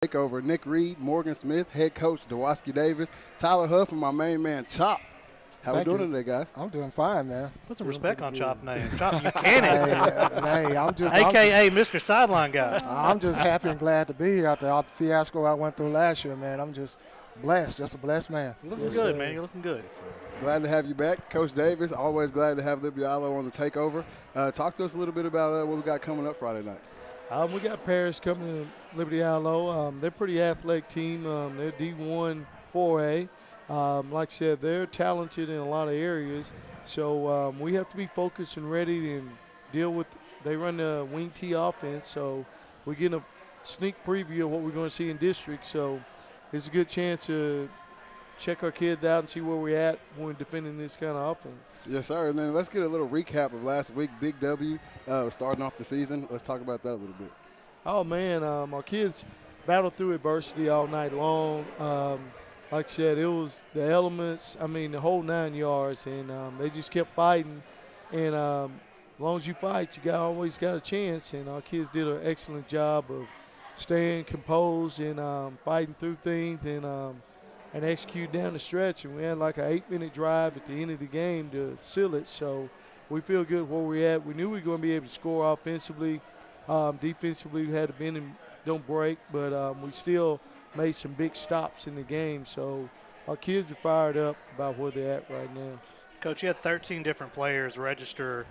Takeover. Nick Reed, Morgan Smith, head coach Dawaski Davis, Tyler Huff, and my main man Chop. How we doing today, guys? I'm doing fine, man. Put some Doing respect pretty on good. Chop name. Chop, you can it. Hey, AKA Mr. Sideline Guy. I'm just happy and glad to be here after all the fiasco I went through last year, man. I'm just blessed, just a blessed man. You're looking good, man. You're looking good. Glad to have you back. Coach Davis, always glad to have Liberty-Eylau on the Takeover. Talk to us a little bit about what we got coming up Friday night. We got Paris coming to Liberty-Eylau. They're a pretty athletic team. They're D1 4A. Like I said, they're talented in a lot of areas. So we have to be focused and ready and deal with – they run the wing T offense. So we're getting a sneak preview of what we're going to see in district. So it's a good chance to check our kids out and see where we're at when we're defending this kind of offense. Yes, sir. And then let's get a little recap of last week. Big W starting off the season. Let's talk about that a little bit. Oh, man, our kids battled through adversity all night long. Like I said, it was the elements, the whole 9 yards, and they just kept fighting. And as long as you fight, you always got a chance. And our kids did an excellent job of staying composed and fighting through things and execute down the stretch. And we had like an 8-minute drive at the end of the game to seal it. So we feel good where we're at. We knew we were going to be able to score offensively. Defensively, we had to bend and don't break, but we still made some big stops in the game. So our kids are fired up about where they're at right now. Coach, you had 13 different players register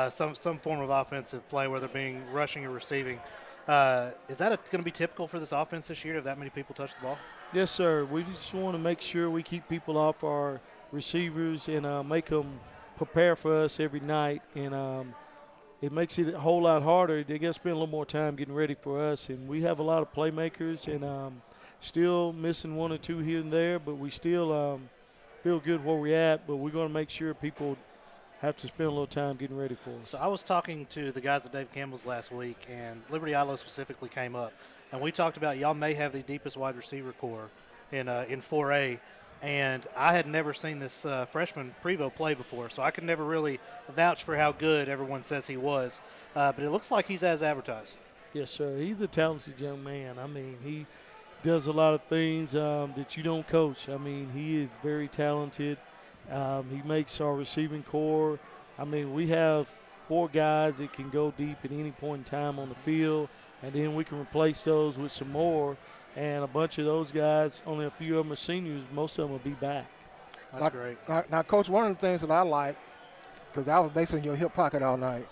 some form of offensive play, whether being rushing or receiving. Is that going to be typical for this offense this year to have that many people touch the ball? Yes, sir. We just want to make sure we keep people off our receivers and make them prepare for us every night. And it makes it a whole lot harder. They got to spend a little more time getting ready for us. And we have a lot of playmakers and still missing one or two here and there, but we still feel good where we're at. But we're going to make sure people have to spend a little time getting ready for us. So I was talking to the guys at Dave Campbell's last week, and Liberty-Eylau specifically came up. And we talked about y'all may have the deepest wide receiver core in 4A. And I had never seen this freshman Prevo play before, so I could never really vouch for how good everyone says he was. But it looks like he's as advertised. Yes, sir. He's a talented young man. He does a lot of things that you don't coach. He is very talented. He makes our receiving core. We have 4 guys that can go deep at any point in time on the field, and then we can replace those with some more. And a bunch of those guys, only a few of them are seniors. Most of them will be back. That's great. Now, Coach, one of the things that I like, because I was basically in your hip pocket all night,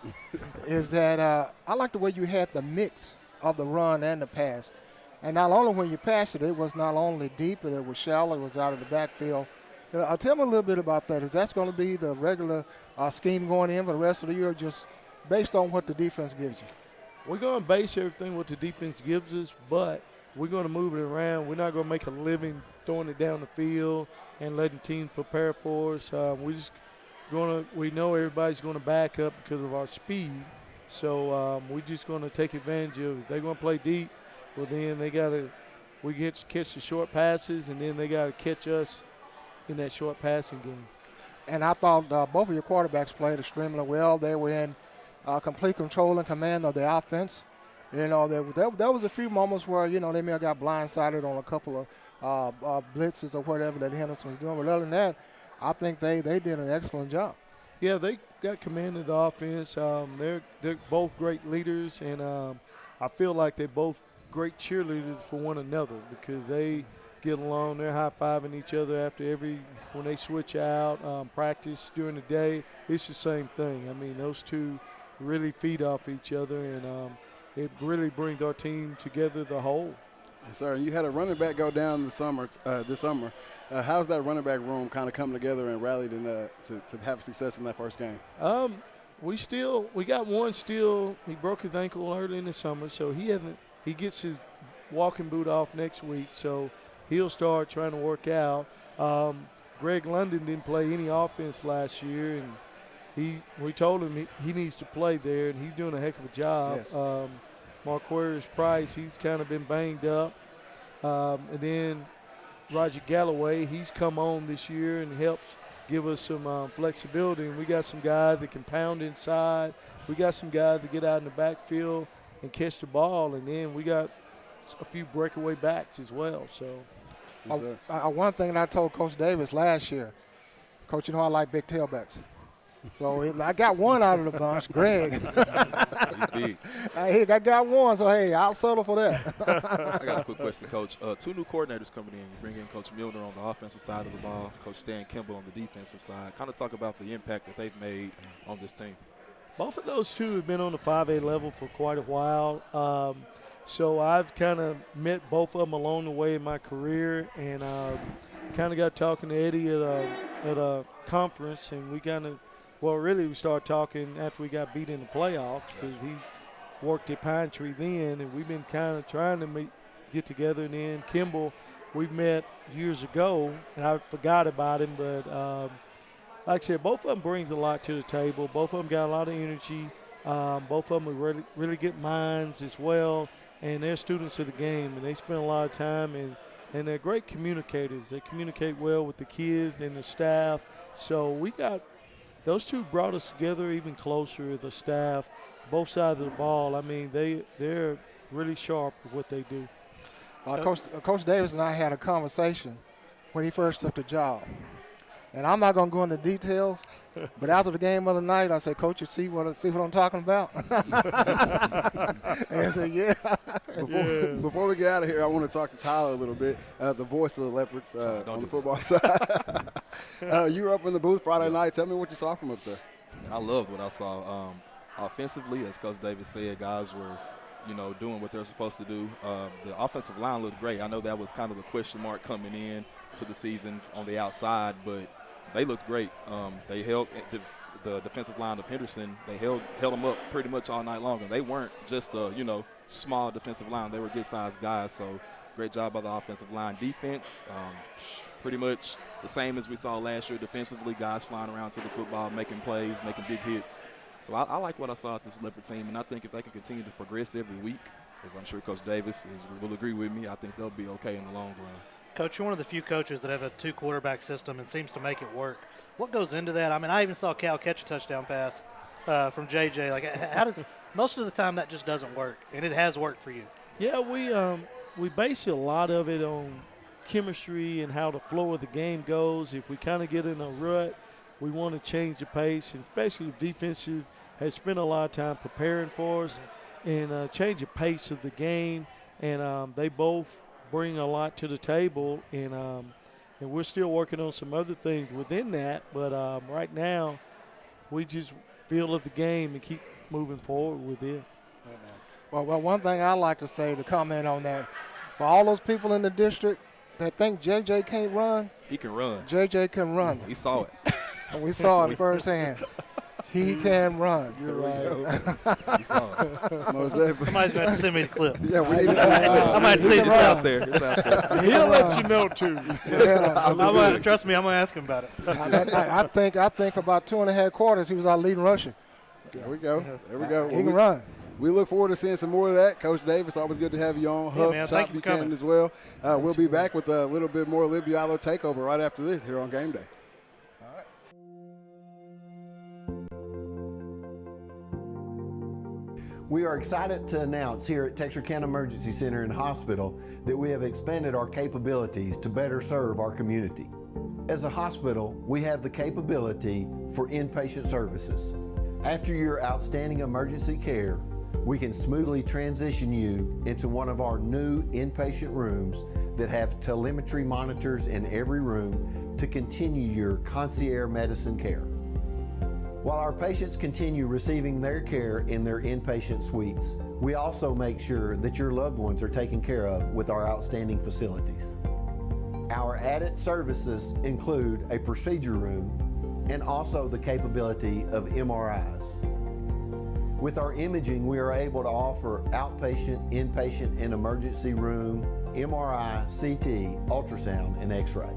is that I like the way you had the mix of the run and the pass. And not only when you passed it, it was not only deep, but it was shallow, it was out of the backfield. Tell me a little bit about that. Is that going to be the regular scheme going in for the rest of the year, just based on what the defense gives you? We're going to base everything what the defense gives us, but we're going to move it around. We're not going to make a living throwing it down the field and letting teams prepare for us. We know everybody's going to back up because of our speed. So we're just going to take advantage of it. If they're going to play deep, well, then we get to catch the short passes, and then they got to catch us in that short passing game. And I thought both of your quarterbacks played extremely well. They were in complete control and command of the offense. There was a few moments where, they may have got blindsided on a couple of blitzes or whatever that Henderson was doing. But other than that, I think they did an excellent job. Yeah, they got command of the offense. They're both great leaders, and I feel like they're both great cheerleaders for one another because they get along. They're high-fiving each other when they switch out, practice during the day. It's the same thing. Those two really feed off each other, and it really brings our team together, the whole. Yes, sir. You had a running back go down this summer. How's that running back room kind of come together and rallied to have success in that first game? We got one still. He broke his ankle early in the summer, so he gets his walking boot off next week, so he'll start trying to work out. Greg London didn't play any offense last year, and we told him he needs to play there, and he's doing a heck of a job. Yes. Marquarius Price, he's kind of been banged up. And then Roger Galloway, he's come on this year and helps give us some flexibility. And we got some guys that can pound inside. We got some guys that get out in the backfield and catch the ball. And then we got a few breakaway backs as well. So, Yes, sir. One thing that I told Coach Davis last year, Coach, you know I like big tailbacks. So I got one out of the bunch, Greg. Big. Hey, I got one, so hey, I'll settle for that. I got a quick question, Coach. 2 new coordinators coming in. You bring in Coach Milner on the offensive side of the ball, Coach Stan Kimball on the defensive side. Kind of talk about the impact that they've made on this team. both of those two have been on the 5A level for quite a while. So I've kind of met both of them along the way in my career, and kind of got talking to Eddie at a conference, and we kind of, well, really we started talking after we got beat in the playoffs because he worked at Pine Tree then, and we've been kind of trying to get together. And then Kimball, we met years ago, and I forgot about him, but like I said, both of them brings a lot to the table. Both of them got a lot of energy. Both of them are really, really good minds as well, and they're students of the game, and they spend a lot of time, and they're great communicators. They communicate well with the kids and the staff. So we got those two brought us together even closer as a staff, both sides of the ball. I mean, they're really sharp at what they do. Coach Davis and I had a conversation when he first took the job. And I'm not going to go into details, but after the game of the night, I said, Coach, you see what I'm talking about? And he said, yeah. Before we get out of here, I want to talk to Tyler a little bit, the voice of the Leopards on the football side. You were up in the booth Friday night. Tell me what you saw from up there. And I loved what I saw. Offensively, as Coach Davis said, guys were, doing what they're supposed to do. The offensive line looked great. I know that was kind of the question mark coming in to the season on the outside, but they looked great. They held the defensive line of Henderson. They held them up pretty much all night long, and they weren't just a small defensive line. They were good-sized guys. So great job by the offensive line. Defense, pretty much the same as we saw last year defensively. Guys flying around to the football, making plays, making big hits. So I like what I saw at this Leopard team, and I think if they can continue to progress every week, as I'm sure Coach Davis will agree with me, I think they'll be okay in the long run. Coach, you're one of the few coaches that have a 2-quarterback system and seems to make it work. What goes into that? I mean, I even saw Cal catch a touchdown pass from JJ. Like, how does most of the time that just doesn't work, and it has worked for you? Yeah, we base a lot of it on chemistry and how the flow of the game goes. If we kind of get in a rut, we want to change the pace, and especially if defensive has spent a lot of time preparing for us and change the pace of the game. And they both bring a lot to the table, and we're still working on some other things within that. But right now, we just feel of the game and keep moving forward with it. Well, one thing I like to say to comment on that, for all those people in the district that think JJ can't run, he can run. JJ can run. We saw it. And we saw it firsthand. He can run. You're right. We saw it. Most definitely. Somebody's going to send me the clip. Yeah, we need to I might see It's out there. It's out there. He'll let you know, too. Yeah. Trust me, I'm going to ask him about it. I think about 2.5 quarters he was our leading rusher. There we go. There we go. He can run. We look forward to seeing some more of that. Coach Davis, always good to have you on. Yeah, Huff, man, Chop thank you for Buchanan coming. as well. We'll be back with a little bit more Liberty-Eylau Takeover right after this here on Game Day. We are excited to announce here at Texarkana Emergency Center and Hospital that we have expanded our capabilities to better serve our community. As a hospital, we have the capability for inpatient services. After your outstanding emergency care, we can smoothly transition you into one of our new inpatient rooms that have telemetry monitors in every room to continue your concierge medicine care. While our patients continue receiving their care in their inpatient suites, we also make sure that your loved ones are taken care of with our outstanding facilities. Our added services include a procedure room and also the capability of MRIs. With our imaging, we are able to offer outpatient, inpatient, and emergency room, MRI, CT, ultrasound, and X-ray.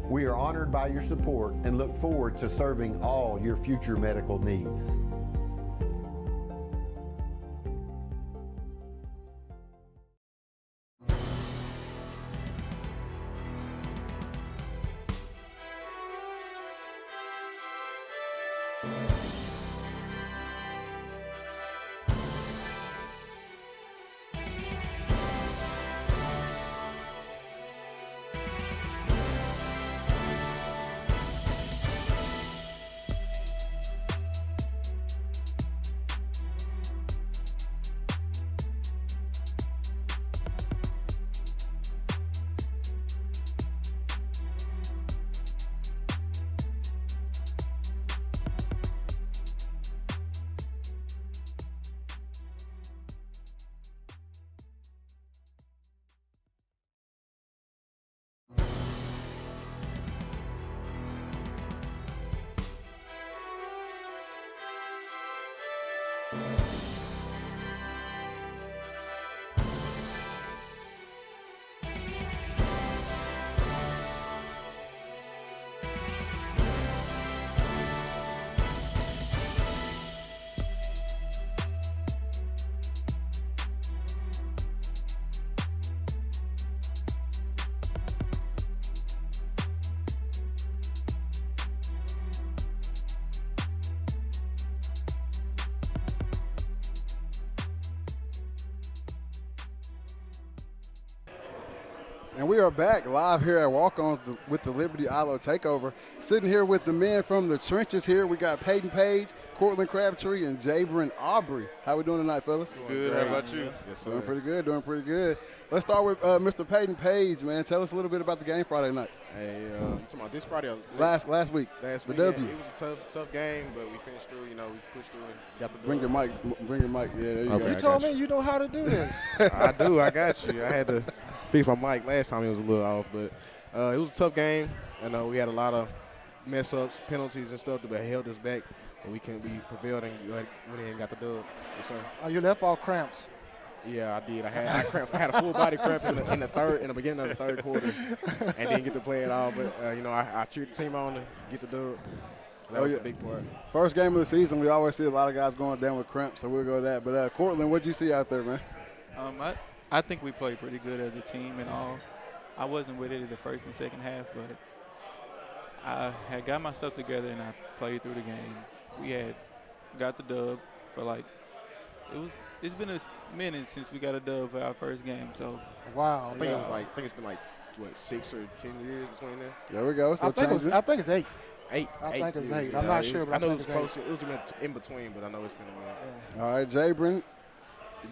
We are honored by your support and look forward to serving all your future medical needs. And we are back live here at Walk-Ons with the Liberty-Eylau Takeover. Sitting here with the men from the trenches here. We got Peyton Page, Cortland Crabtree, and Jabron Aubrey. How we doing tonight, fellas? Good. How about you? Yes, sir. Doing pretty good. Let's start with Mr. Peyton Page, man. Tell us a little bit about the game Friday night. Hey, you talking about this Friday? Last week, Last the week, W. yeah, it was a tough game, but we finished through. We pushed through and got the Bring your mic. Yeah, there you Okay. go. You told me you know how to do this. I do. I got you. I had to fix my mic last time. It was a little off, but it was a tough game. And we had a lot of mess ups, penalties, and stuff that held us back. But we prevailed and went in and got the dub. Yes, sir. You left off cramps. Yeah, I did. I had a full body cramp in the beginning of the third quarter, and didn't get to play at all. But I cheered the team on to get the dub. So that was a big part. First game of the season, we always see a lot of guys going down with cramps, so we'll go to that. But Cortland, what did you see out there, man? I think we played pretty good as a team and all. I wasn't with it in the first and second half, but I had got my stuff together and I played through the game. We had got the dub for it's been a minute since we got a dub for our first game. So Wow. I think it's been 6 or 10 years between them. There we go. So I think it's 8. 8. I think it's 8. Yeah, I'm not sure, but I know I it think was it's close. It was in between, but I know it's been a minute. All right, Jabron,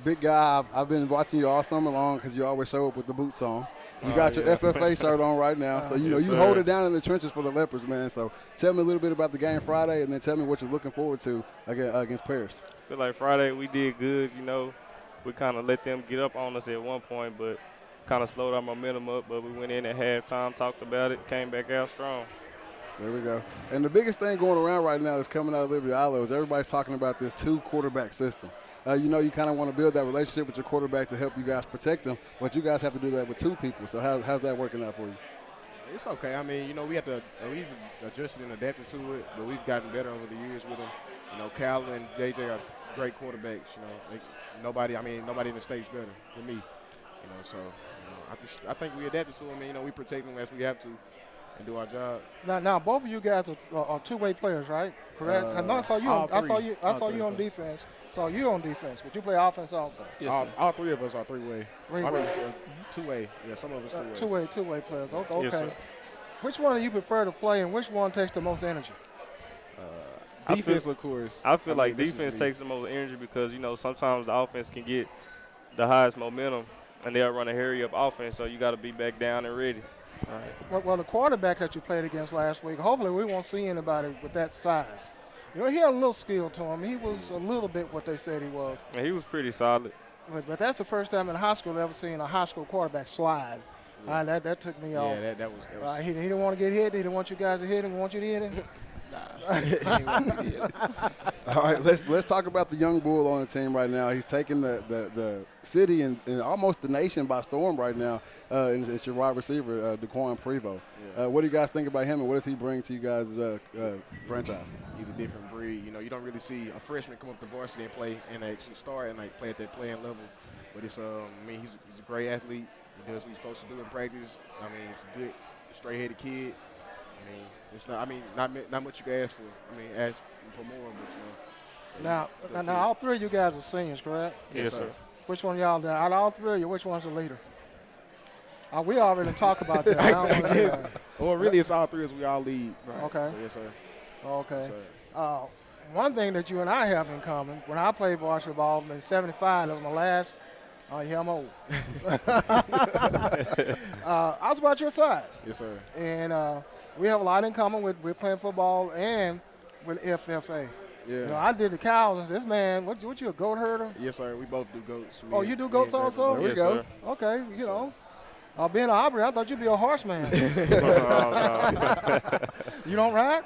big guy. I've been watching you all summer long because you always show up with the boots on. You got your FFA shirt on right now, so you hold it down in the trenches for the Leopards, man. So tell me a little bit about the game Friday, and then tell me what you're looking forward to against Paris. I feel like Friday we did good. We kind of let them get up on us at one point, but kind of slowed our momentum up. But we went in at halftime, talked about it, came back out strong. There we go. And the biggest thing going around right now that's coming out of Liberty-Eylau is everybody's talking about this 2-quarterback system. You kind of want to build that relationship with your quarterback to help you guys protect them, but you guys have to do that with 2 people. So how's that working out for you? It's okay. I mean, we have to we've adjusted and adapted to it, but we've gotten better over the years with them. Cal and JJ are great quarterbacks. Nobody in the state's better than me. I think we adapted to them, and we protect them as we have to and do our job. Now both of you guys are two-way players, right? Correct. I saw you on defense. Saw you on defense, but you play offense also. Yes, all 3 of us are three-way. Three-way. 2-way. Yeah, some of us two-way. Two-way players. Okay. Yes, sir. Which one do you prefer to play, and which one takes the most energy? Defense, of course. I feel like defense takes the most energy because, sometimes the offense can get the highest momentum, and they'll run a hurry-up offense, so you got to be back down and ready. All right. Well, the quarterback that you played against last week, hopefully we won't see anybody with that size. He had a little skill to him. He was a little bit what they said he was. And he was pretty solid. But that's the first time in high school I've ever seen a high school quarterback slide. Yeah. That took me off. Yeah, that was He didn't want to get hit. He didn't want you guys to hit him. He want you to hit him. All right, let's talk about the young bull on the team right now. He's taking the city and almost the nation by storm right now. And it's your wide receiver, DeQuan Prevost. Yeah. What do you guys think about him, and what does he bring to you guys' franchise? He's a different breed. You don't really see a freshman come up to varsity and play and actually start and play at that playing level. But it's he's a great athlete. He does what he's supposed to do in practice. He's a good, straight-headed kid. It's not. Not much you can ask for. Ask for more, but Now, all 3 of you guys are seniors, correct? Yes, sir. Which one of y'all? Out of all 3 of you, which one's the leader? We already talked about that. I don't wanna hear that. Well, really, it's all 3 of us. We all lead. Right. Okay. So, yes, sir. Okay. Yes, sir. One thing that you and I have in common, when I played varsity ball in '75, that was my last. Oh, yeah, I'm old. I was about your size. Yes, sir. And we have a lot in common with playing football and with FFA. Yeah. I did the cows and said, this man, what you, a goat herder? Yes, sir. We both do goats. You do goats also? There we Yes, go. sir. Okay, being an Aubrey, I thought you'd be a horseman. You don't ride?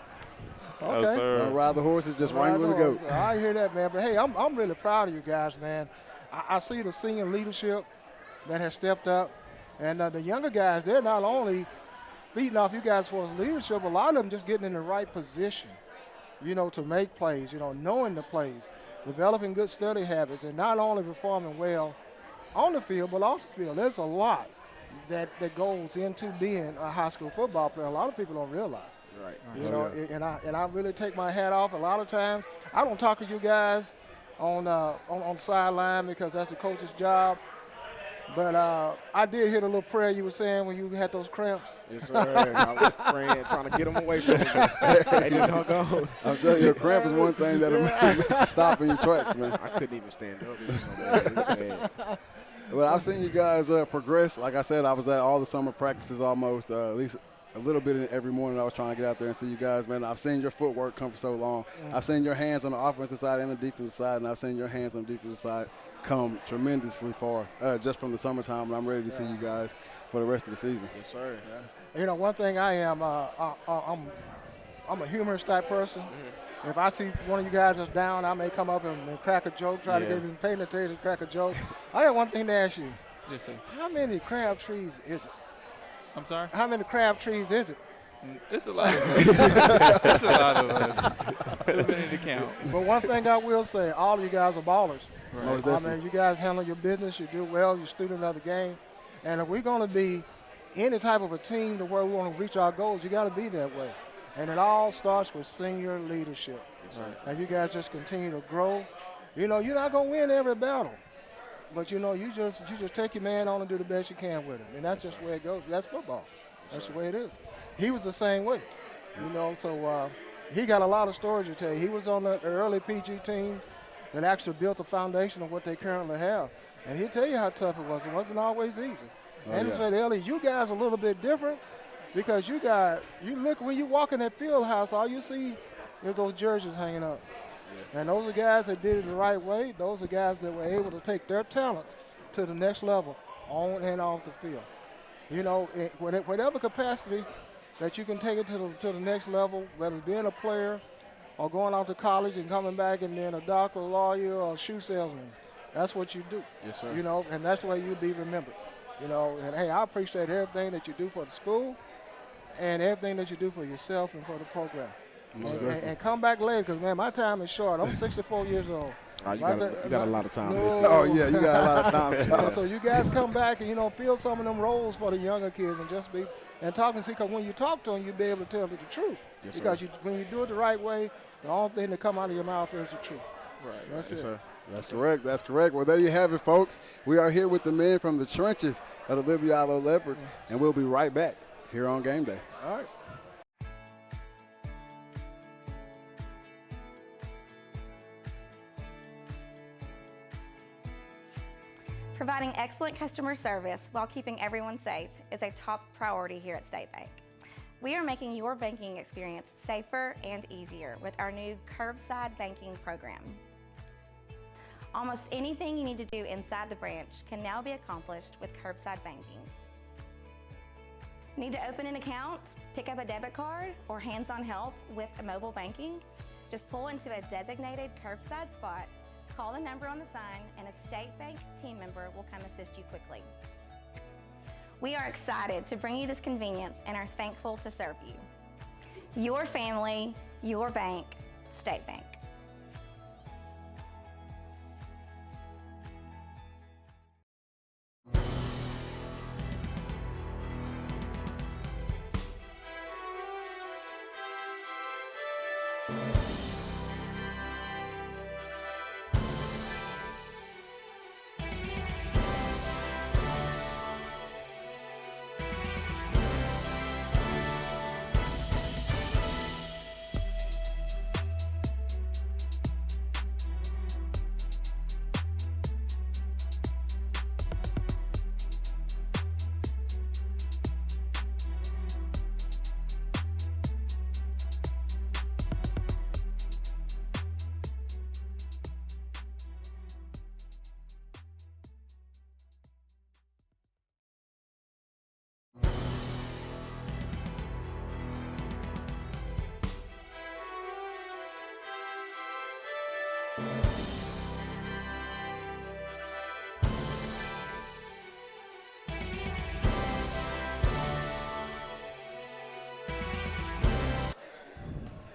Okay. No, sir. Don't ride the horses, just wrangle the goat. I hear that, man. But, hey, I'm really proud of you guys, man. I see the senior leadership that has stepped up. And the younger guys, they're not only feeding off you guys for his leadership, a lot of them just getting in the right position, to make plays, knowing the plays, developing good study habits, and not only performing well on the field, but off the field. There's a lot that goes into being a high school football player. A lot of people don't realize. Right. And I really take my hat off. A lot of times, I don't talk to you guys on the sideline because that's the coach's job. But I did hear the little prayer you were saying when you had those cramps. Yes, sir. I was praying, trying to get them away from me. They just hung on. I'm telling you, a cramp is one thing that'll stop in your tracks, man. I couldn't even stand up. It was so bad. It was bad. Well, I've seen you guys progress. Like I said, I was at all the summer practices almost, at least a little bit every morning. I was trying to get out there and see you guys, man. I've seen your footwork come for so long. I've seen your hands on the offensive side and the defensive side, and I've seen your hands on the defensive side come tremendously far just from the summertime, and I'm ready to see you guys for the rest of the season. Yes, sir. You know, one thing I am, I'm a humorous type person. If I see one of you guys that's down, I may come up and crack a joke, try to get him paying attention, crack a joke. I got one thing to ask you. Yes, sir. How many crab trees is it? I'm sorry? How many crab trees is it? It's a lot of us. It's a lot of us. Too many to count. But one thing I will say, all of you guys are ballers. Right. I mean, you guys handle your business, you do well, you're student of the game. And if we're going to be any type of a team to where we want to reach our goals, you got to be that way. And it all starts with senior leadership. Right. And you guys just continue to grow. You know, you're not going to win every battle. But, you know, you just take your man on and do the best you can with him. And that's just the way it goes. That's football. That's the way it is. He was the same way. You know, so he got a lot of stories to tell you. He was on the early PG teams that actually built the foundation of what they currently have. And he'll tell you how tough it was. It wasn't always easy. And he said, Ellie, you guys are a little bit different because you look, when you walk in that field house, all you see is those jerseys hanging up. And those are guys that did it the right way. Those are guys that were able to take their talents to the next level on and off the field. You know, whatever capacity that you can take it to the next level, whether it's being a player or going off to college and coming back and being a doctor, lawyer, or a shoe salesman. That's what you do. Yes, sir. You know, and that's the way you'll be remembered. You know, and hey, I appreciate everything that you do for the school and everything that you do for yourself and for the program. And come back later, because, man, my time is short. I'm 64 years old. You got a lot of time. No. Oh, yeah, you got a lot of time. So you guys come back and, you know, fill some of them roles for the younger kids and just be and talk and see, because when you talk to them, you'll be able to tell them the truth. Yes, because sir. when you do it the right way, the only thing that come out of your mouth is the truth. Right. That's yes, it. sir. That's correct. That's correct. Well, there you have it, folks. We are here with the men from the trenches of the Liberty-Eylau Leopards, and we'll be right back here on Game Day. All right. Providing excellent customer service while keeping everyone safe is a top priority here at State Bank. We are making your banking experience safer and easier with our new curbside banking program. Almost anything you need to do inside the branch can now be accomplished with curbside banking. Need to open an account, pick up a debit card, or hands-on help with mobile banking? Just pull into a designated curbside spot, call the number on the sign, and a State Bank team member will come assist you quickly. We are excited to bring you this convenience and are thankful to serve you. Your family, your bank, State Bank.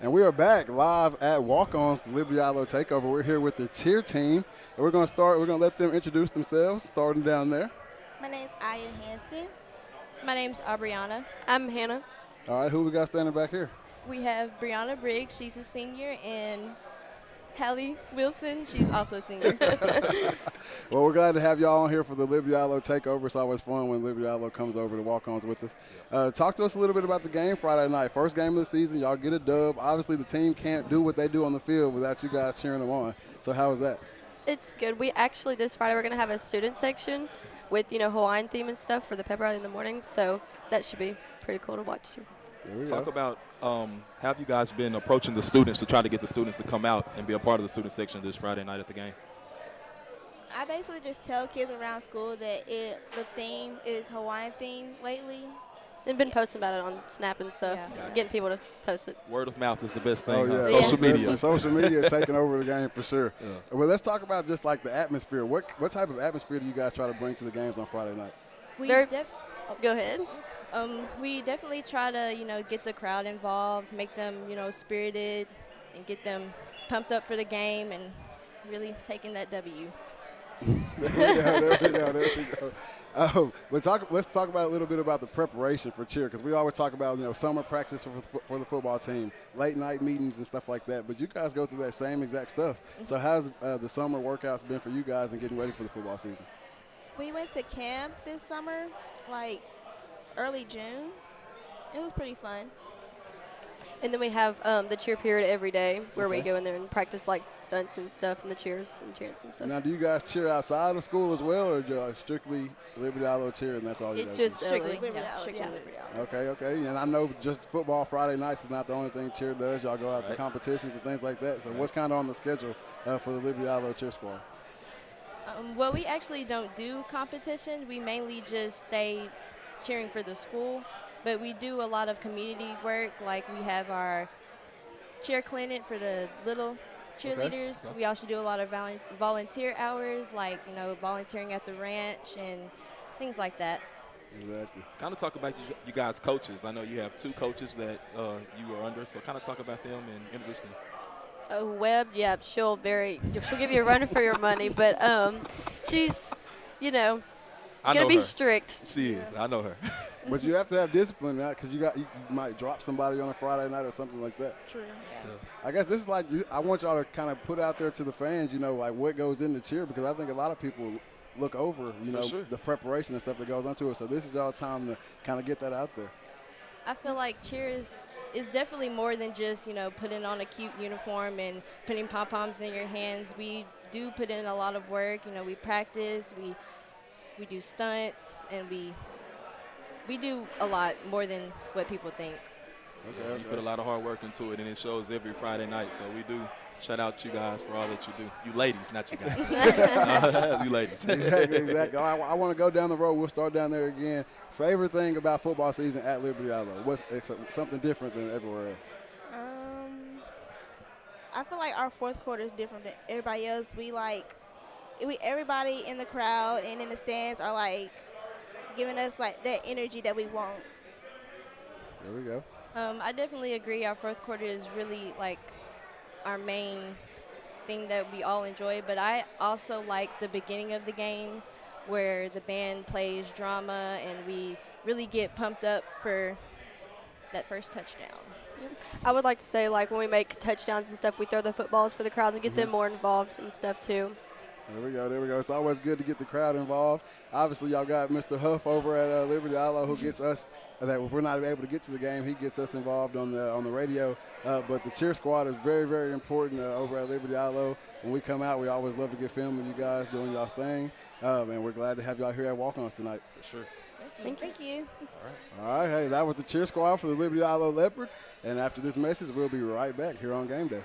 And we are back live at Walk-On's Liberty-Eylau Takeover. We're here with the cheer team. And we're going to let them introduce themselves, starting down there. My name's Aya Hansen. My name's Aubriana. I'm Hannah. All right, who we got standing back here? We have Brianna Briggs, she's a senior, and Hallie Wilson, she's also a senior. Well, we're glad to have y'all on here for the Liberty-Eylau Takeover. It's always fun when Liberty-Eylau comes over to walk-ons with us. Talk to us a little bit about the game Friday night. First game of the season, y'all get a dub. Obviously, the team can't do what they do on the field without you guys cheering them on. So how was that? It's good. We actually, this Friday, we're going to have a student section with, Hawaiian theme and stuff for the pep rally in the morning. So that should be pretty cool to watch, too. Talk about have you guys been approaching the students to try to get the students to come out and be a part of the student section this Friday night at the game? I basically just tell kids around school that the theme is Hawaiian theme lately. They've been posting about it on Snap and stuff, getting people to post it. Word of mouth is the best thing. Oh, yeah. Social media. Social media is taking over the game for sure. Yeah. Well, let's talk about just like the atmosphere. What type of atmosphere do you guys try to bring to the games on Friday night? Go ahead. We definitely try to, get the crowd involved, make them, spirited, and get them pumped up for the game and really taking that W. There we go. Let's talk about a little bit about the preparation for cheer, because we always talk about summer practice for the football team, late night meetings and stuff like that. But you guys go through that same exact stuff. So how's the summer workouts been for you guys in getting ready for the football season? We went to camp this summer, like early June. It was pretty fun. And then we have the cheer period every day where we go in there and practice like stunts and stuff and the cheers and chants and stuff. Now, do you guys cheer outside of school as well, or just strictly Liberty-Eylau cheer and that's all you guys It's just do? strictly Liberty-Eylau. Liberty-Eylau. Okay. And I know just football Friday nights is not the only thing cheer does. Y'all go out to competitions and things like that. So what's kind of on the schedule for the Liberty-Eylau cheer squad? Well, we actually don't do competitions. We mainly just stay cheering for the school. But we do a lot of community work, like we have our cheer clinic for the little cheerleaders. Okay. We also do a lot of volunteer hours, like, volunteering at the ranch and things like that. Exactly. Kind of talk about you guys' coaches. I know you have two coaches that you are under, so kind of talk about them and introduce them. Webb, she'll give you a run for your money, but she's, gonna be strict. She is. I know her. But you have to have discipline now, because you might drop somebody on a Friday night or something like that. True. I guess this is like, I want y'all to kind of put out there to the fans, like what goes into cheer, because I think a lot of people look over, the preparation and stuff that goes into it. So this is y'all time to kind of get that out there. I feel like cheer is definitely more than just, putting on a cute uniform and putting pom-poms in your hands. We do put in a lot of work. We practice, we do stunts, and we do a lot more than what people think. Okay. You put a lot of hard work into it, and it shows every Friday night. So we do shout out you guys for all that you do. You ladies, not you guys. You ladies. Exactly. All right, I want to go down the road. We'll start down there again. Favorite thing about football season at Liberty-Eylau? What's something different than everywhere else? I feel like our fourth quarter is different than everybody else. Everybody in the crowd and in the stands are like giving us like that energy that we want. There we go. I definitely agree. Our fourth quarter is really like our main thing that we all enjoy, but I also like the beginning of the game where the band plays drama and we really get pumped up for that first touchdown. I would like to say, like, when we make touchdowns and stuff, we throw the footballs for the crowds and get them more involved and stuff, too. There we go. It's always good to get the crowd involved. Obviously, y'all got Mr. Huff over at Liberty-Eylau who gets us, that if we're not able to get to the game, he gets us involved on the radio. But the cheer squad is very, very important over at Liberty-Eylau. When we come out, we always love to get film of you guys doing y'all's thing. And we're glad to have y'all here at Walk-Ons tonight, for sure. Thank you. All right, hey, that was the cheer squad for the Liberty-Eylau Leopards. And after this message, we'll be right back here on Game Day.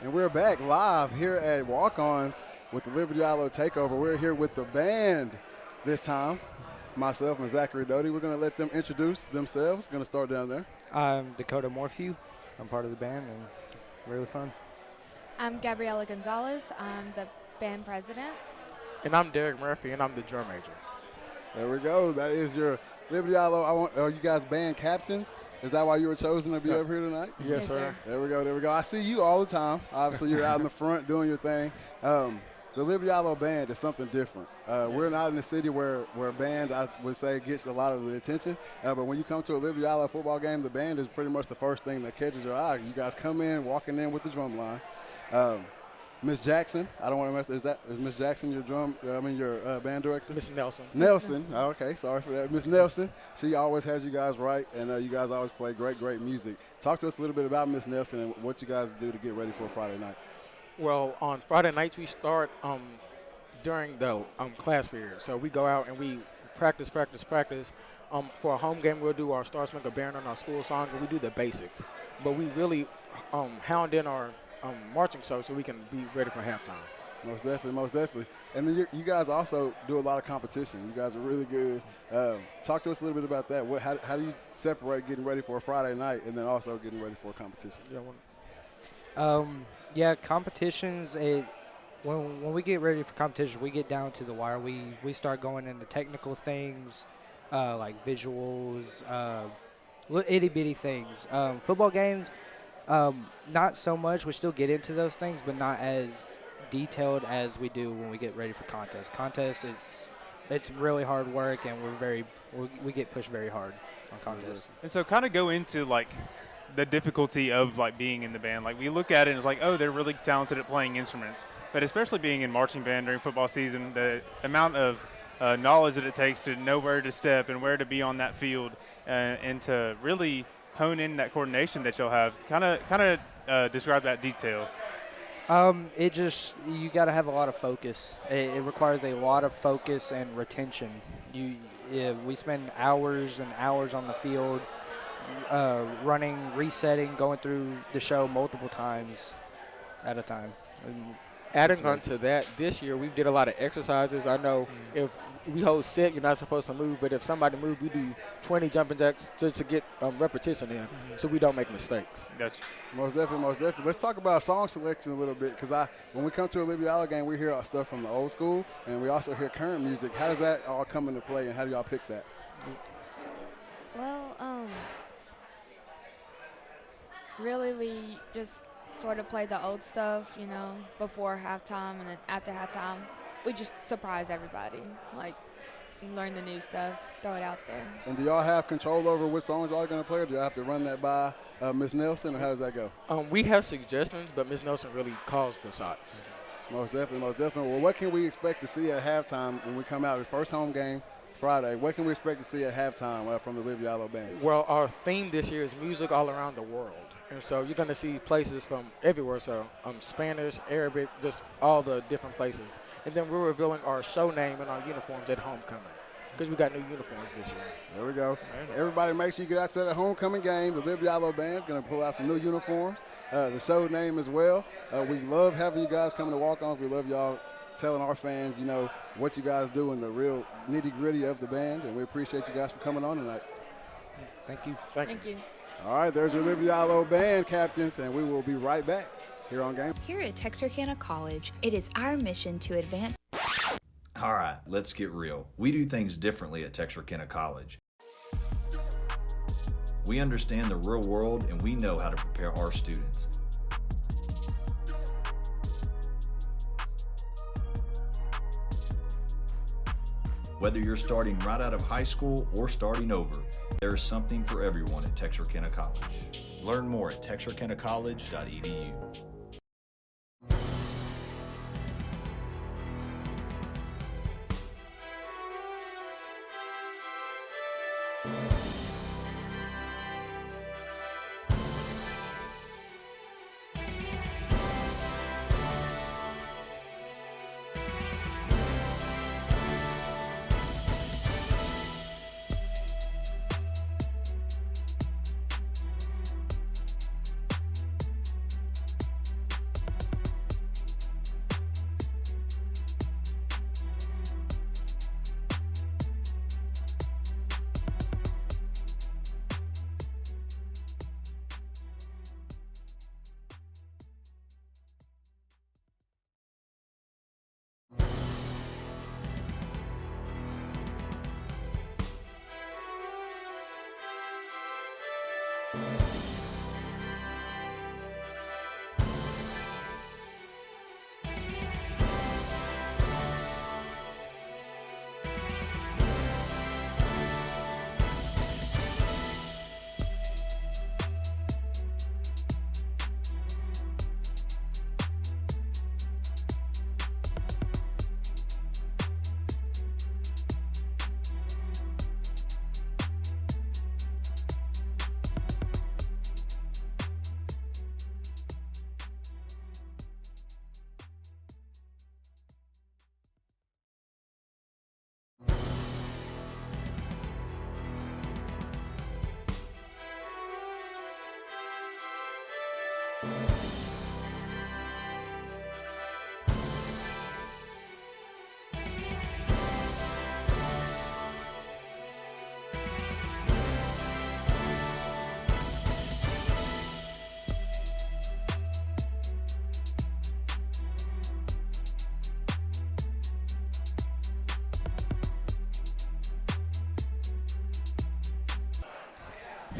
And we're back live here at Walk-Ons with the Liberty-Eylau Takeover. We're here with the band this time, myself and Zachary Doty. We're going to let them introduce themselves. Going to start down there. I'm Dakota Morphew. I'm part of the band and really fun. I'm Gabriela Gonzalez. I'm the band president. And I'm Derek Murphy, and I'm the drum major. There we go. That is your Liberty-Eylau. Are you guys band captains? Is that why you were chosen to be up here tonight? Yes, sir. There we go. There we go. I see you all the time. Obviously, you're out in the front doing your thing. The Liberty-Eylau band is something different. We're not in a city where bands, I would say, gets a lot of the attention. But when you come to a Liberty-Eylau football game, the band is pretty much the first thing that catches your eye. You guys come in, walking in with the drum line. Miss Jackson, I don't want to mess. Is Miss Jackson your band director? Miss Nelson. Nelson. Oh, okay, sorry for that. Miss Nelson, she always has you guys right, and you guys always play great music. Talk to us a little bit about Miss Nelson and what you guys do to get ready for Friday night. Well, on Friday nights we start during the class period. So we go out and we practice. For a home game, we'll do our Star Spangled Banner and our school song, and we do the basics. But we really hound in our marching show so we can be ready for halftime. Most definitely. And then you guys also do a lot of competition. You guys are really good. Talk to us a little bit about that. How do you separate getting ready for a Friday night and then also getting ready for a competition? Competitions. When we get ready for competition, we get down to the wire. We start going into technical things like visuals, itty bitty things. Football games. Not so much. We still get into those things, but not as detailed as we do when we get ready for contests. Contests, it's really hard work, and we get pushed very hard on contests. And so kind of go into, like, the difficulty of, like, being in the band. Like, we look at it and it's like, oh, they're really talented at playing instruments. But especially being in marching band during football season, the amount of knowledge that it takes to know where to step and where to be on that field and to really – hone in that coordination that you'll have. Kind of describe that detail. You got to have a lot of focus. It requires a lot of focus and retention. We spend hours and hours on the field, running, resetting, going through the show multiple times at a time. Adding on to that, this year we did a lot of exercises. I know if we hold set, you're not supposed to move, but if somebody moves, we do 20 jumping jacks just to get repetition in so we don't make mistakes. Gotcha. Most definitely. Let's talk about song selection a little bit because when we come to a Liberty-Eylau game, we hear our stuff from the old school and we also hear current music. How does that all come into play and how do y'all pick that? Well, really we just sort of play the old stuff, before halftime, and then after halftime, we just surprise everybody. Like, learn the new stuff, throw it out there. And do y'all have control over what songs y'all are going to play, or do y'all have to run that by Miss Nelson, or how does that go? We have suggestions, but Miss Nelson really calls the shots. Most definitely. Well, what can we expect to see at halftime when we come out? The first home game Friday. What can we expect to see at halftime from the Liberty-Eylau band? Well, our theme this year is music all around the world. And so you're going to see places from everywhere, so Spanish, Arabic, just all the different places. And then we're revealing our show name and our uniforms at homecoming because we got new uniforms this year. There we go. Everybody make sure you get out to the homecoming game. The Liberty-Eylau band is going to pull out some new uniforms, the show name as well. We love having you guys coming to Walk-Ons. We love y'all telling our fans, what you guys do in the real nitty-gritty of the band, and we appreciate you guys for coming on tonight. Thank you. Thank you. All right, there's your Liberty-Eylau band captains, and we will be right back here on Game. Here at Texarkana College, it is our mission to advance. All right, let's get real. We do things differently at Texarkana College. We understand the real world, and we know how to prepare our students. Whether you're starting right out of high school or starting over, there is something for everyone at Texarkana College. Learn more at texarkanacollege.edu.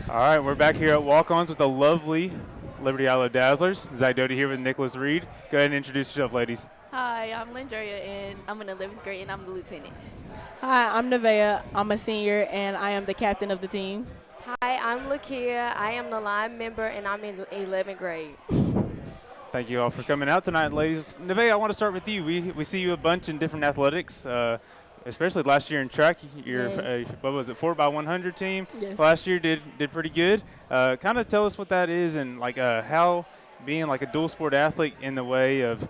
All right, we're back here at Walk-Ons with the lovely Liberty-Eylau Dazzlers. Zach Doty here with Nicholas Reed. Go ahead and introduce yourself, ladies. Hi, I'm Lindrea, and I'm in the 11th grade, and I'm the lieutenant. Hi, I'm Nevaeh. I'm a senior, and I am the captain of the team. Hi, I'm Lakia. I am the line member, and I'm in 11th grade. Thank you all for coming out tonight, ladies. Nevaeh, I want to start with you. We see you a bunch in different athletics, especially last year in track. You're, what was it, 4x100 team? Yes. Last year did pretty good. Kind of tell us what that is and like how being like a dual sport athlete in the way of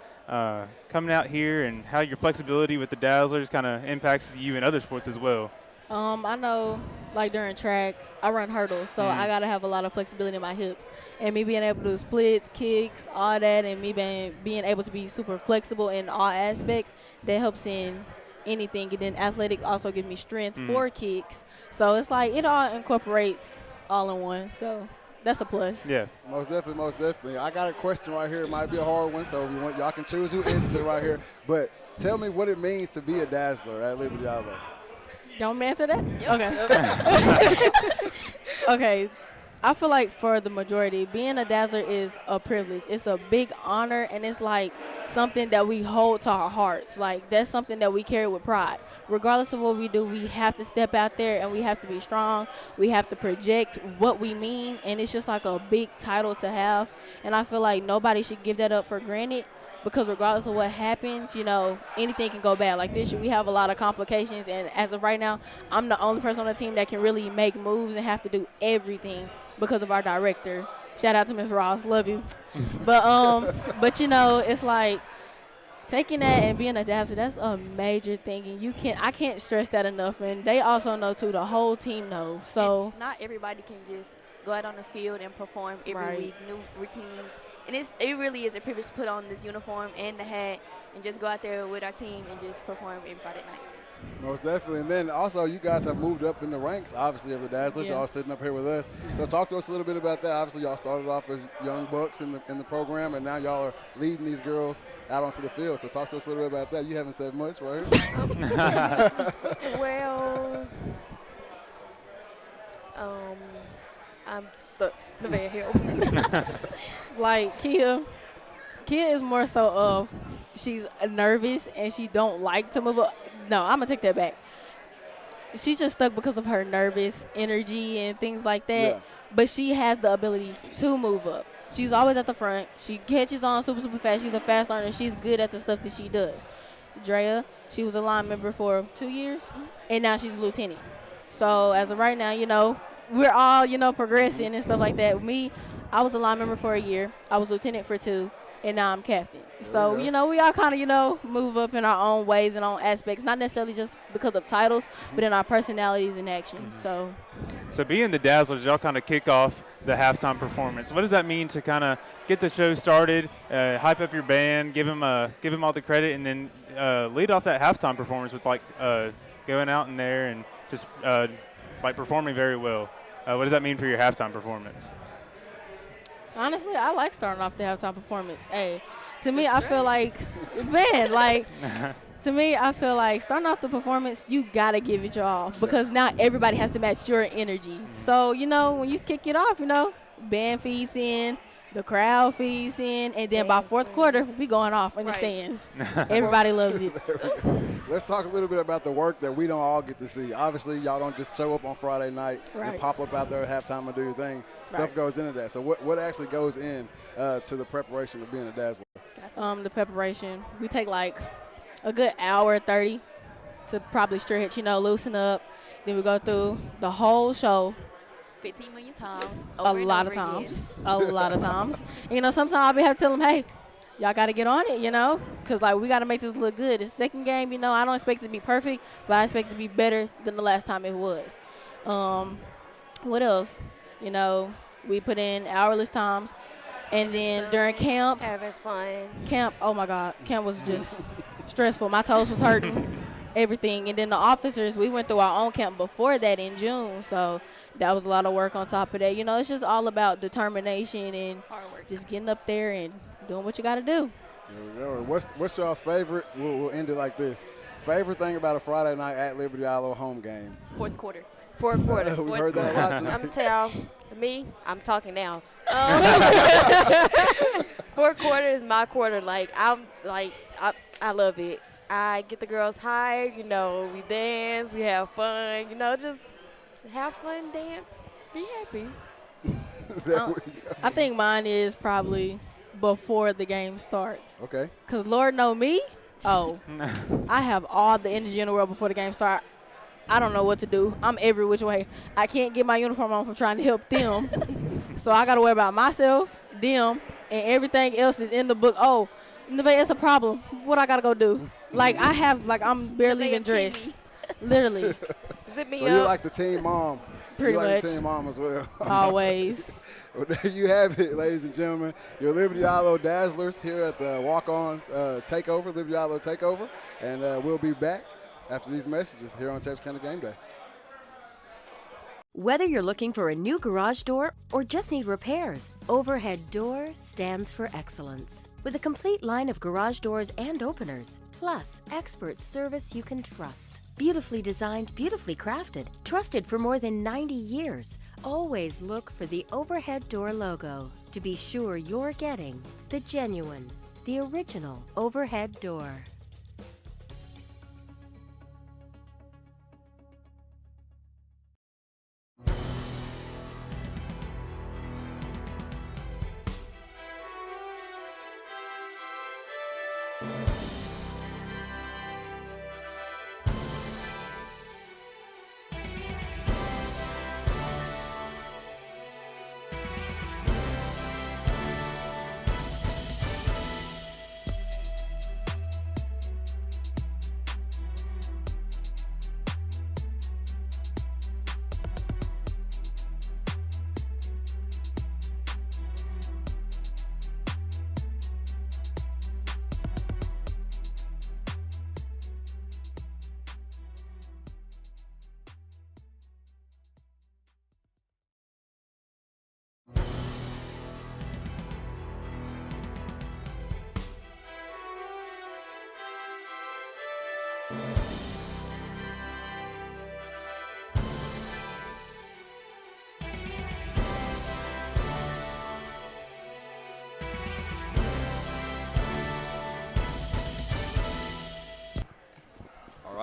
coming out here and how your flexibility with the Dazzlers kind of impacts you in other sports as well. I know, like during track, I run hurdles, so I got to have a lot of flexibility in my hips. And me being able to do splits, kicks, all that, and me being able to be super flexible in all aspects, that helps in anything. And then athletics also give me strength for kicks. So it's like it all incorporates all in one. So that's a plus. Yeah. Most definitely, most definitely. I got a question right here. It might be a hard one, so y'all can choose who answers it right here. But tell me what it means to be a Dazzler at Liberty-Eylau. Don't answer that? Okay. Okay. I feel like for the majority, being a Dazzler is a privilege. It's a big honor, and it's like something that we hold to our hearts. Like, that's something that we carry with pride. Regardless of what we do, we have to step out there, and we have to be strong. We have to project what we mean, and it's just like a big title to have. And I feel like nobody should give that up for granted. Because regardless of what happens, you know, anything can go bad. Like this year, we have a lot of complications, and as of right now, I'm the only person on the team that can really make moves and have to do everything because of our director. Shout out to Ms. Ross, love you. But you know, it's like taking that and being a Dazzler, that's a major thing, and I can't stress that enough. And they also know too. The whole team knows. So and not everybody can just go out on the field and perform every week, new routines. And it really is a privilege to put on this uniform and the hat and just go out there with our team and just perform every Friday night. Most definitely. And then also you guys have moved up in the ranks, obviously, of the Dazzlers. Y'all sitting up here with us. So talk to us a little bit about that. Obviously, y'all started off as young bucks in the program, and now y'all are leading these girls out onto the field. So talk to us a little bit about that. You haven't said much, right? Well, I'm stuck. Nevaeh, help. Like Kia is more so of she's nervous and she don't like to move up. No, I'm gonna take that back. she's just stuck because of her nervous energy and things like that. Yeah. But she has the ability to move up. She's always at the front. She catches on super, super fast. She's a fast learner. She's good at the stuff that she does. Drea, she was a line member for 2 years, and now she's a lieutenant. So as of right now, we're all, progressing and stuff like that. Me, I was a line member for a year. I was lieutenant for 2, and now I'm captain. So, we all kind of, move up in our own ways and own aspects, not necessarily just because of titles, but in our personalities and actions. So being the Dazzlers, y'all kind of kick off the halftime performance. What does that mean to kind of get the show started, hype up your band, give them all the credit, and then lead off that halftime performance with going out in there and just performing very well? What does that mean for your halftime performance? honestly, I like starting off the halftime performance. Hey, to me, I feel like, man, to me, I feel like starting off the performance, you got to give it your all because now everybody has to match your energy. So, when you kick it off, band feeds in, the crowd feeds in, and then by fourth quarter, we going off in the stands. Everybody loves it. Let's talk a little bit about the work that we don't all get to see. Obviously, y'all don't just show up on Friday night and pop up out there at halftime and do your thing. Stuff goes into that. So what actually goes in to the preparation of being a Dazzler? The preparation, we take a good hour 30 to probably stretch, loosen up. Then we go through the whole show. 15 million times. A lot of times. Sometimes I'll have to tell them, hey, y'all got to get on it, because, we got to make this look good. It's the second game, I don't expect it to be perfect, but I expect it to be better than the last time it was. What else? We put in hourless times. And then during camp. Having fun. Camp, oh, my God. Camp was just stressful. My toes was hurting, everything. And then the officers, we went through our own camp before that in June, so that was a lot of work on top of that. It's just all about determination and just getting up there and doing what you got to do. What's y'all's favorite? We'll end it like this. Favorite thing about a Friday night at Liberty-Eylau home game? Fourth quarter. We heard that a lot tonight. I'm tell me, I'm talking now. Fourth quarter is my quarter. I love it. I get the girls hired. We dance, we have fun. Just have fun, dance, be happy. I think mine is probably before the game starts. Okay. Because Lord know me, I have all the energy in the world before the game starts. I don't know what to do. I'm every which way. I can't get my uniform on from trying to help them. So I got to worry about myself, them, and everything else that's in the book. Oh, it's a problem. What I got to go do? I'm barely even dressed. Literally. Zip me so up. You're like the team mom. Pretty much. The team mom as well. Always. Well, there you have it, ladies and gentlemen. Your Liberty-Eylau Dazzlers here at the Walk-On Takeover, Liberty-Eylau Takeover. And we'll be back after these messages here on Texarkana Game Day. Whether you're looking for a new garage door or just need repairs, Overhead Door stands for excellence. With a complete line of garage doors and openers, plus expert service you can trust. Beautifully designed, beautifully crafted, trusted for more than 90 years. Always look for the Overhead Door logo to be sure you're getting the genuine, the original Overhead Door.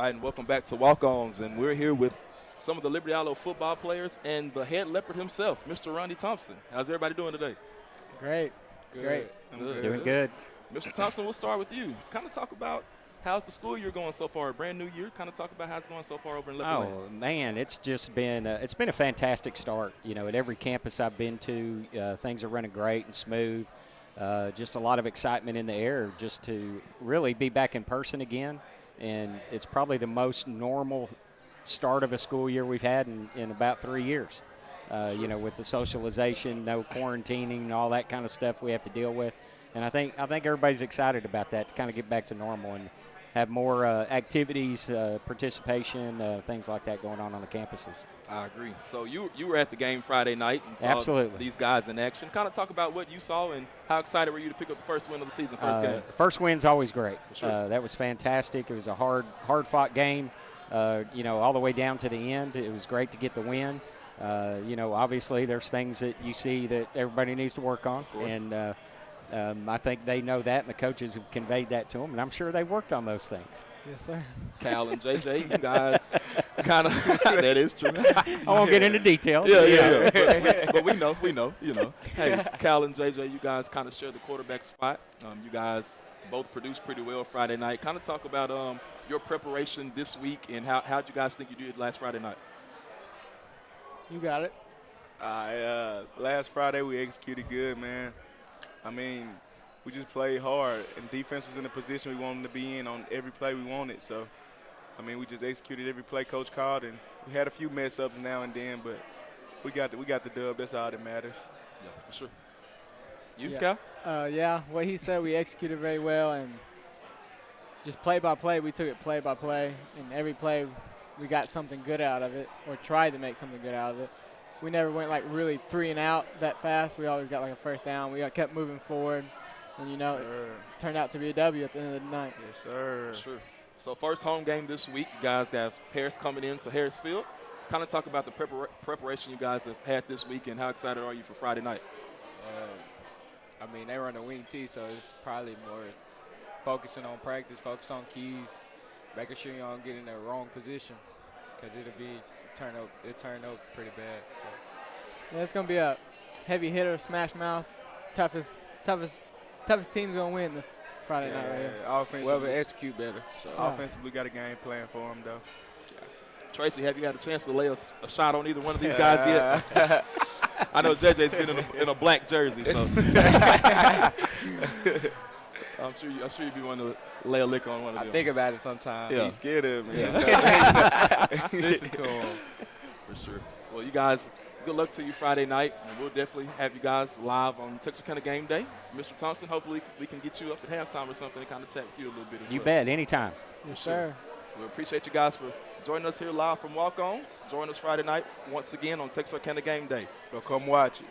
right, and welcome back to Walk-Ons. And we're here with some of the Liberty-Eylau football players and the head Leopard himself, Mr. Ronnie Thompson. How's everybody doing today? Great. Good. Doing good. Mr. Thompson, we'll start with you. Kind of talk about how's the school year going so far, a brand new year. Kind of talk about how it's going so far over in Liberty. Oh, man, it's just been it's been a fantastic start. You know, at every campus I've been to, things are running great and smooth. Just a lot of excitement in the air just to really be back in person again. And it's probably the most normal start of a school year we've had in about 3 years. You know, with the socialization, no quarantining, and all that kind of stuff we have to deal with. And I think everybody's excited about that, to kind of get back to normal and have more activities, participation, things like that going on the campuses. I agree. So you were at the game Friday night and saw Absolutely. These guys in action. Kind of talk about what you saw and how excited were you to pick up the first win of the season, first game? First win's always great. For sure. That was fantastic. It was a hard-fought game, you know, all the way down to the end. It was great to get the win. You know, obviously there's things that you see that everybody needs to work on. And I think they know that, and the coaches have conveyed that to them, and I'm sure they worked on those things. Yes, sir. Cal and JJ, you guys kind of – that is true. I won't get into detail. Yeah. But we know, you know. Hey, Cal and JJ, you guys kind of share the quarterback spot. You guys both produced pretty well Friday night. Kind of talk about your preparation this week and how'd you guys think you did last Friday night? You got it. Last Friday we executed good, man. I mean, we just played hard, and defense was in the position we wanted to be in on every play we wanted. So, I mean, we just executed every play coach called, and we had a few mess ups now and then, but we got the dub. That's all that matters. Yeah, for sure. You, Cal? Yeah, what he said, we executed very well, and just play by play, we took it play by play, and every play we got something good out of it, or tried to make something good out of it. We never went like really 3 and out that fast. We always got like a first down. We kept moving forward, and you know, it turned out to be a W at the end of the night. Yes, sir. Sure. So first home game this week, you guys have Harris coming into Harris Field. Kind of talk about the preparation you guys have had this week, and how excited are you for Friday night? I mean, they run a wing tee, so it's probably more focusing on practice, focus on keys, making sure you don't get in the wrong position, because it'll turn out pretty bad. So. Yeah, it's gonna be a heavy hitter, smash mouth, toughest team's gonna win this Friday night right here. Offensively, whoever execute better. So offensively, we got a game plan for them though. Tracy, have you had a chance to lay a shot on either one of these guys yet? I know JJ's been in a black jersey, so I'm sure you'd be wanting to lay a lick on one of them. I think about it sometimes. Yeah. He's scared of me. Listen to him. For sure. Well, you guys, good luck to you Friday night, and we'll definitely have you guys live on Texarkana Game Day. Mr. Thompson, hopefully we can get you up at halftime or something and kind of chat with you a little bit. You bet, anytime. Yes, sir. We appreciate you guys for joining us here live from Walk-Ons. Join us Friday night once again on Texarkana Game Day. So come watch it.